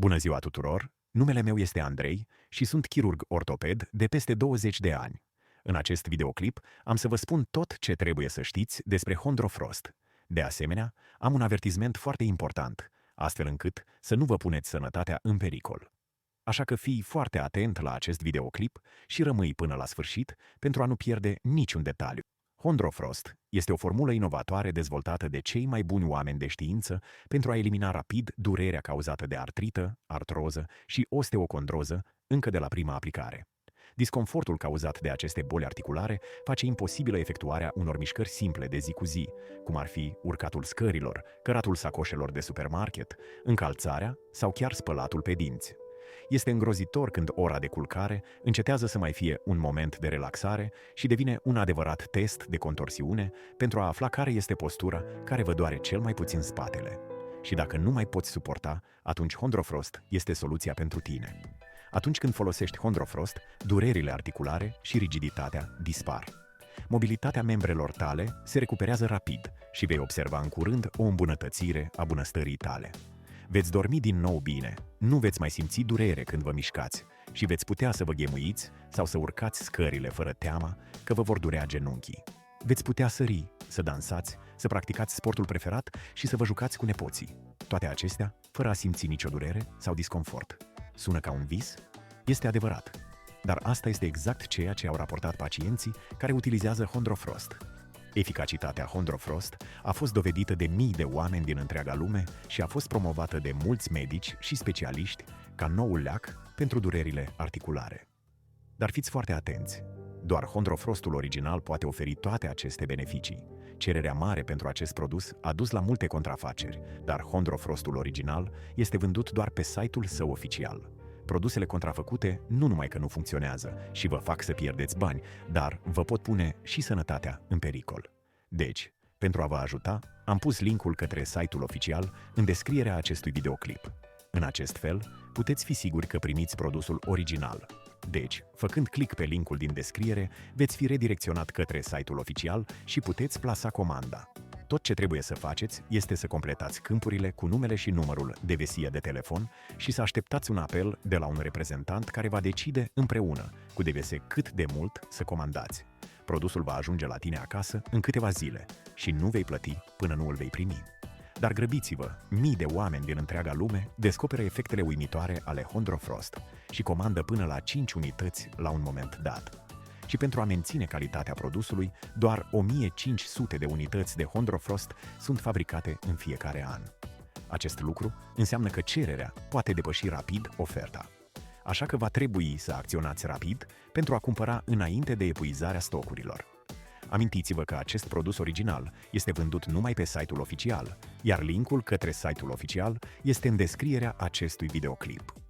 Bună ziua tuturor! Numele meu este Andrei și sunt chirurg ortoped de peste 20 de ani. În acest videoclip am să vă spun tot ce trebuie să știți despre Chondrofrost. De asemenea, am un avertisment foarte important, astfel încât să nu vă puneți sănătatea în pericol. Așa că fii foarte atent la acest videoclip și rămâi până la sfârșit pentru a nu pierde niciun detaliu. Chondrofrost este o formulă inovatoare dezvoltată de cei mai buni oameni de știință pentru a elimina rapid durerea cauzată de artrită, artroză și osteocondroză încă de la prima aplicare. Disconfortul cauzat de aceste boli articulare face imposibilă efectuarea unor mișcări simple de zi cu zi, cum ar fi urcatul scărilor, căratul sacoșelor de supermarket, încalțarea sau chiar spălatul pe dinți. Este îngrozitor când ora de culcare încetează să mai fie un moment de relaxare și devine un adevărat test de contorsiune pentru a afla care este postura care vă doare cel mai puțin spatele. Și dacă nu mai poți suporta, atunci Chondrofrost este soluția pentru tine. Atunci când folosești Chondrofrost, durerile articulare și rigiditatea dispar. Mobilitatea membrelor tale se recuperează rapid și vei observa în curând o îmbunătățire a bunăstării tale. Veți dormi din nou bine, nu veți mai simți durere când vă mișcați și veți putea să vă ghemuiți sau să urcați scările fără teama că vă vor durea genunchii. Veți putea sări, să dansați, să practicați sportul preferat și să vă jucați cu nepoții. Toate acestea fără a simți nicio durere sau disconfort. Sună ca un vis? Este adevărat. Dar asta este exact ceea ce au raportat pacienții care utilizează Chondrofrost. Eficacitatea Chondrofrost a fost dovedită de mii de oameni din întreaga lume și a fost promovată de mulți medici și specialiști ca noul leac pentru durerile articulare. Dar fiți foarte atenți! Doar Chondrofrostul original poate oferi toate aceste beneficii. Cererea mare pentru acest produs a dus la multe contrafaceri, dar Chondrofrostul original este vândut doar pe site-ul său oficial. Produsele contrafăcute nu numai că nu funcționează și vă fac să pierdeți bani, dar vă pot pune și sănătatea în pericol. Deci, pentru a vă ajuta, am pus linkul către site-ul oficial în descrierea acestui videoclip. În acest fel, puteți fi siguri că primiți produsul original. Deci, făcând click pe linkul din descriere, veți fi redirecționat către site-ul oficial și puteți plasa comanda. Tot ce trebuie să faceți este să completați câmpurile cu numele și numărul de vesie de telefon și să așteptați un apel de la un reprezentant care va decide împreună cu DVS cât de mult să comandați. Produsul va ajunge la tine acasă în câteva zile și nu vei plăti până nu îl vei primi. Dar grăbiți-vă, mii de oameni din întreaga lume descoperă efectele uimitoare ale Chondrofrost și comandă până la 5 unități la un moment dat. Și pentru a menține calitatea produsului, doar 1500 de unități de Chondrofrost sunt fabricate în fiecare an. Acest lucru înseamnă că cererea poate depăși rapid oferta. Așa că va trebui să acționați rapid pentru a cumpăra înainte de epuizarea stocurilor. Amintiți-vă că acest produs original este vândut numai pe site-ul oficial, iar linkul către site-ul oficial este în descrierea acestui videoclip.